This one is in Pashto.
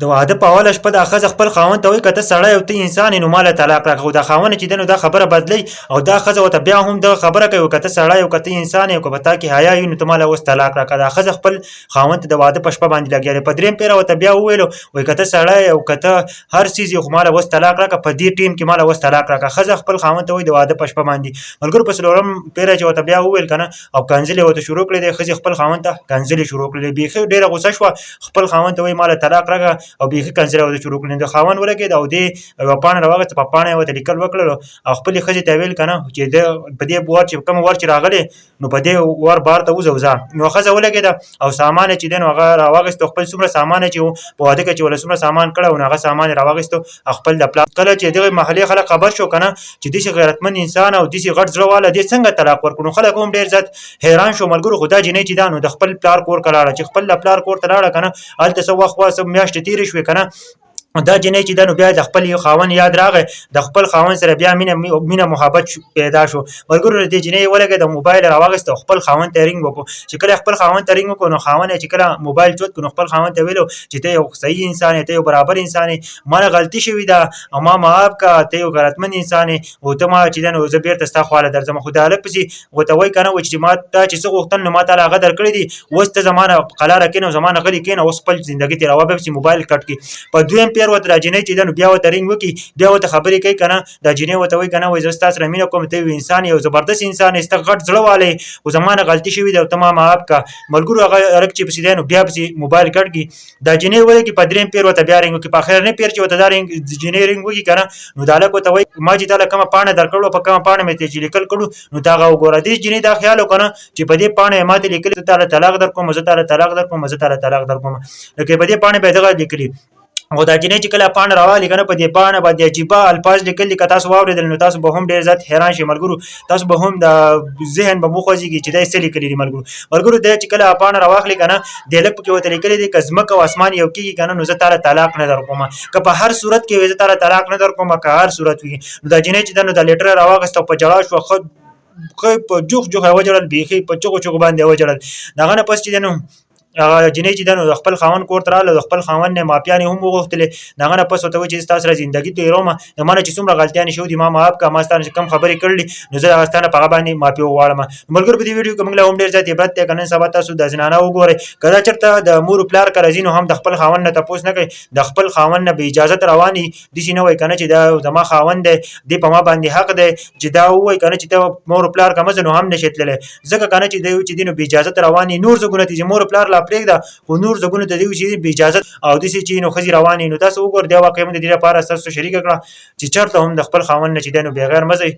د واده په اوله شپه دا ښځه خپل خاوند ته وایي که ته سړی او ته انسان یې نو ما له طلاق راکړه، خو دا خاوند چې دی نو دا خبره بدلوي او دا ښځه ورته بیا هم دغه خبره کوي که ته سړی او که ته انسان یې او که په تا کې حیا وي نو ته ما له اوس طلاق راکړه. دا ښځه خپل خاوند ته د واده په شپه باندې لګیا دی. په درېیم پیره ورته بیا وویلو وایي که ته سړی او که ته هر څیز یې خو ما له اوس طلاق راکړه، په دې ټیم کې ما له اوس طلاق راکړه. ښځه خپل خاوند ته وایي د واده په شپه باندې. ملګرو په څلورم پیره چې ورته بیا وویل که نه او کنځلې ورته شروع کړې دی، ښځې خپل خاوند ته کنځلې شروع کړلې. بیخي ډېره غوسه شوه، خپل خاوند ته وایي ما له طلاق راکړه او بیخي کنځلې ورته شروع کړلې. د خاوند ولګېد او دې یوه پاڼه راواخېسته، په پاڼه یې ورته لیکل وکړلو او خپلې ښځې ته یې ویل که نه چې ده په دې ور چې کوم ور چې راغلی نو په دې ور بار ته وځه ځه. نو ښځه ولګېده او سامان یې چې دی نو هغه راواخېستو، خپل څومره سامان یې چې و په واده کې چې ورله څومره سامان کړی و نو هغه سامان یې راواخېستو او خپل د پلار. کله چې دغې محلې خلک خبر شو که نه چې داسې غیرتمند انسان او داسې غټ زړه واله دې څنګه طلاق ورکړو، نو خلک هم ډېر زیات حیران شو. ملګرو خو دا جینۍ چې دا نو د خپل پلار کور ته لاړه، چې خپل د پلار کور ته لاړه که نه هلته څه وخت څه میاشتې تېرې شوې که نه دا جینۍ چې ده نو بیا د خپل خاوند یاد راغی، د خپل خاوند سره بیا مینه محبت پیدا شو. ملګرو د دې جینۍ ولګېد د موبایل یې راواخېست او خپل خاوند ته یې رینګ وکړو. چې کله خپل خاوند ته رینګ وکړو نو خاوند یې چې کله موبایل چوت کړو نو خپل خاوند ته ویلو چې ته یو صحیح انسان یې، ته یو برابر انسان یې، ما نه غلطي شوې ده او ما معاف کړه، ته یو غیرتمند انسان یې او ته ما چې ده نو زه بېرته ستا خواله درځم. خو د هلک پسې ورته وایي که نه چې ما تا چې څه غوښتل نو ما تا له هغه درکړي دي، اوس ته زما نه قلاره کښېنه او زما نه غلي کښېنه، اوس خپل زندګي تېروه، بیا پسې موبایل کټ کړي. په دویم پیر ورته دا جینۍ چې ده نو بیا ورته رینګ وکړي، بیا ورته خبرې کوي که نه دا جینۍ ورته وایي که نه وایي زه ستا سره مینه کوم، ته یو انسان یې، یو زبردست انسان یې، ستا غټ زړه والی خو زما نه غلطي شوې ده او ته ما معاف کړه. ملګرو هغه هلک چې پسې دی نو بیا پسې موبایل کټ کړي. دا جینۍ ولګي په درېیم پیر ورته بیا رینګ وکړي. په اخرني پیر چې ورته دا جینۍ رینګ وکړي که نه نو دا هلک ورته وایي ما چې تا له کومه پاڼه درکړو په کومه پاڼه مې ته چې لیکل کړو نو ته هغه وګوره. دې جینۍ دا خیال وکړه نه چې په دې پاڼه یې ما ته لیکلي زه تا له طلاق درکوم، زه تا له طلاق درکوم، زه تا له طلاق درکوم، لکه په دې پاڼې به یې دغه لیکلي. او دا جینۍ چې کله پاڼه راوالي که نه په دې پاڼه باندې عجیبه الفاظ لیکلي که تاسو واورېدل نو تاسو به هم ډېر زیات حیران شئ. ملګرو تاسو به هم د ذهن به مو خوځېږي چې دا یې څه لیکلي دي. ملګرو دی چې کله پاڼه راواخلي که نه د هلک پکې ورته لیکلي دي که ځمکه او اسمان یو کېږي که نه نو زه تا له طلاق نه درکوم، که په هر صورت کې وي زه تا له طلاق نه درکوم، که هر صورت وي. نو دا جینۍ چې ده نو دا لیټر یې راواخېست او په ژړا شوه، ښه په جوخ یې وژړل، بیخي په چغو چغو باندې یې وژړل. د هغه نه پس چې دی نو هغه جینۍ چې ده نو د خپل خاوند کور ته راغله، د خپل خاوند نه معافیانې هم وغوښتلې. د هغه نه پس ورته وایي چې ستا سره زندګي تېرومه، د ما نه چې څومره غلطیانې شوي دي ما معاف کړه، ما ستا نه چې کوم خبرې کړلې نو زه هغه ستا نه په هغه باندې معافي وغواړم. ملګرو په دې ویډیو کې موږ له هم ډېر زیات عبرت دی که نن سبا تاسو دا زنانه وګورئ که دا چېرته د مور پلار که راځي نو هم د خپل خاوند نه تپوس نه کوي، د خپل خاوند نه بې اجازت روان وي، داسې نه وایي که نه چې دا زما خاوند دی دې په ما باندې حق دی چې دا ووایي که نه چې ته مور پلار که مه ځه نو هم نشي تللی، ځکه که نه چې دی چې دی نو بې اجازت روان وي. نور ځایونه ته چې مور پلار لا پرېږده خو نور ځایونو ته دی چې بې اجازت او داسې چې نو ښځې روانې. نو تاسو وګورئ دا واقعه مو د دې لپاره ستاسو شریکه کړه چې چېرته هم د خپل خاوند نه چې دی نو بېغیر مه ځئ.